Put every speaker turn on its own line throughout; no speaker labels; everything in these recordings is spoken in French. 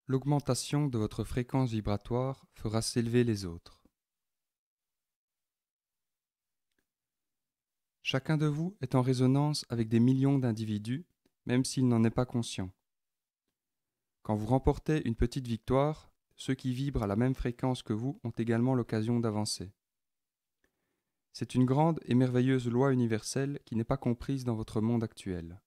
L'augmentation de votre fréquence vibratoire fera s'élever les autres. Chacun de vous est en résonance avec des millions d'individus, même s'il n'en est pas conscient. Quand vous remportez une petite victoire, ceux qui vibrent à la même fréquence que vous ont également l'occasion d'avancer. C'est une grande et merveilleuse loi universelle qui n'est pas comprise dans votre monde actuel.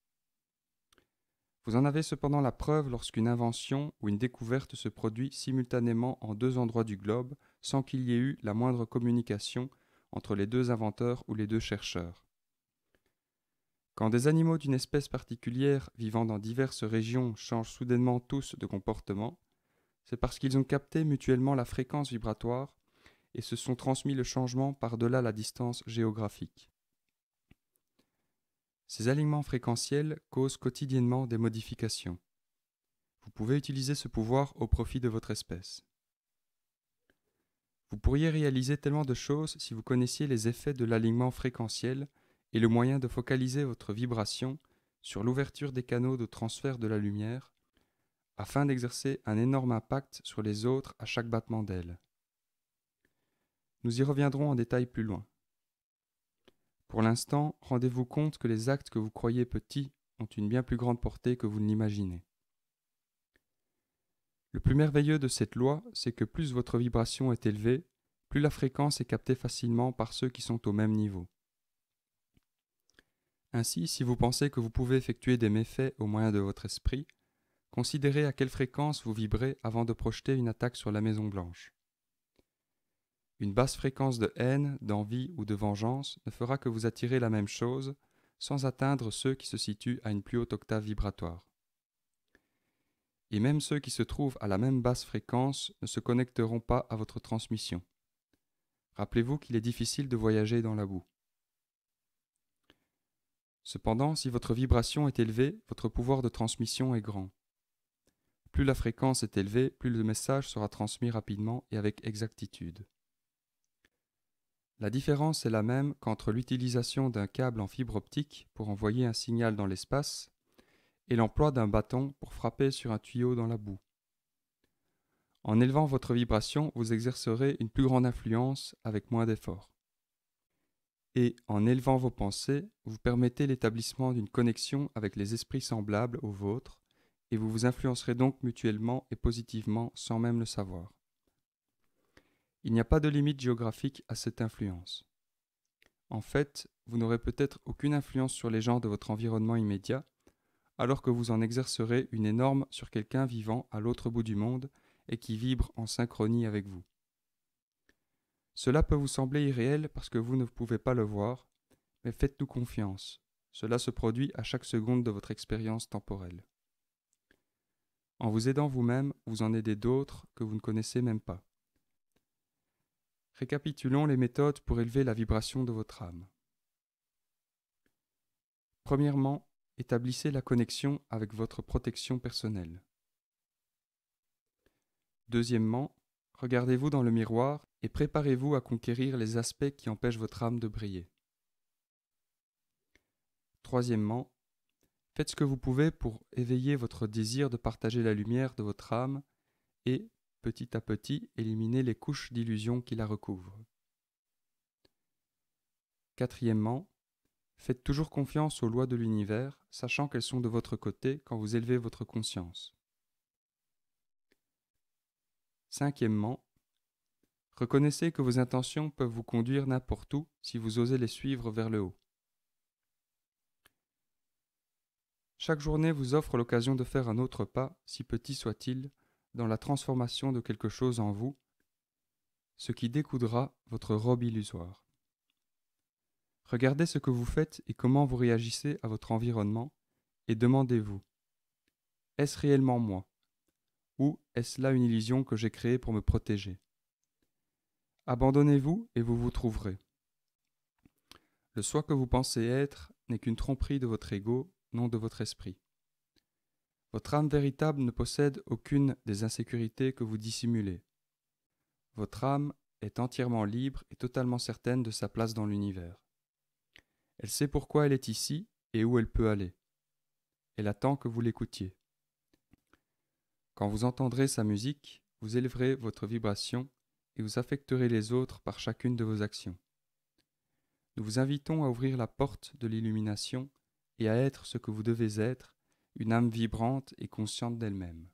Vous en avez cependant la preuve lorsqu'une invention ou une découverte se produit simultanément en deux endroits du globe sans qu'il y ait eu la moindre communication entre les deux inventeurs ou les deux chercheurs. Quand des animaux d'une espèce particulière vivant dans diverses régions changent soudainement tous de comportement, c'est parce qu'ils ont capté mutuellement la fréquence vibratoire et se sont transmis le changement par-delà la distance géographique. Ces alignements fréquentiels causent quotidiennement des modifications. Vous pouvez utiliser ce pouvoir au profit de votre espèce. Vous pourriez réaliser tellement de choses si vous connaissiez les effets de l'alignement fréquentiel et le moyen de focaliser votre vibration sur l'ouverture des canaux de transfert de la lumière afin d'exercer un énorme impact sur les autres à chaque battement d'aile. Nous y reviendrons en détail plus loin. Pour l'instant, rendez-vous compte que les actes que vous croyez petits ont une bien plus grande portée que vous ne l'imaginez. Le plus merveilleux de cette loi, c'est que plus votre vibration est élevée, plus la fréquence est captée facilement par ceux qui sont au même niveau. Ainsi, si vous pensez que vous pouvez effectuer des méfaits au moyen de votre esprit, considérez à quelle fréquence vous vibrez avant de projeter une attaque sur la Maison Blanche. Une basse fréquence de haine, d'envie ou de vengeance ne fera que vous attirer la même chose, sans atteindre ceux qui se situent à une plus haute octave vibratoire. Et même ceux qui se trouvent à la même basse fréquence ne se connecteront pas à votre transmission. Rappelez-vous qu'il est difficile de voyager dans la boue. Cependant, si votre vibration est élevée, votre pouvoir de transmission est grand. Plus la fréquence est élevée, plus le message sera transmis rapidement et avec exactitude. La différence est la même qu'entre l'utilisation d'un câble en fibre optique pour envoyer un signal dans l'espace et l'emploi d'un bâton pour frapper sur un tuyau dans la boue. En élevant votre vibration, vous exercerez une plus grande influence avec moins d'efforts. Et en élevant vos pensées, vous permettez l'établissement d'une connexion avec les esprits semblables aux vôtres et vous vous influencerez donc mutuellement et positivement sans même le savoir. Il n'y a pas de limite géographique à cette influence. En fait, vous n'aurez peut-être aucune influence sur les gens de votre environnement immédiat, alors que vous en exercerez une énorme sur quelqu'un vivant à l'autre bout du monde et qui vibre en synchronie avec vous. Cela peut vous sembler irréel parce que vous ne pouvez pas le voir, mais faites-nous confiance. Cela se produit à chaque seconde de votre expérience temporelle. En vous aidant vous-même, vous en aidez d'autres que vous ne connaissez même pas. Récapitulons les méthodes pour élever la vibration de votre âme. Premièrement, établissez la connexion avec votre protection personnelle. Deuxièmement, regardez-vous dans le miroir et préparez-vous à conquérir les aspects qui empêchent votre âme de briller. Troisièmement, faites ce que vous pouvez pour éveiller votre désir de partager la lumière de votre âme et, petit à petit, éliminer les couches d'illusions qui la recouvrent. Quatrièmement, faites toujours confiance aux lois de l'univers, sachant qu'elles sont de votre côté quand vous élevez votre conscience. Cinquièmement, reconnaissez que vos intentions peuvent vous conduire n'importe où si vous osez les suivre vers le haut. Chaque journée vous offre l'occasion de faire un autre pas, si petit soit-il, dans la transformation de quelque chose en vous, ce qui découdra votre robe illusoire. Regardez ce que vous faites et comment vous réagissez à votre environnement, et demandez-vous, est-ce réellement moi? Ou est-ce là une illusion que j'ai créée pour me protéger? Abandonnez-vous et vous vous trouverez. Le soi que vous pensez être n'est qu'une tromperie de votre ego, non de votre esprit. Votre âme véritable ne possède aucune des insécurités que vous dissimulez. Votre âme est entièrement libre et totalement certaine de sa place dans l'univers. Elle sait pourquoi elle est ici et où elle peut aller. Elle attend que vous l'écoutiez. Quand vous entendrez sa musique, vous élèverez votre vibration et vous affecterez les autres par chacune de vos actions. Nous vous invitons à ouvrir la porte de l'illumination et à être ce que vous devez être, une âme vibrante et consciente d'elle-même.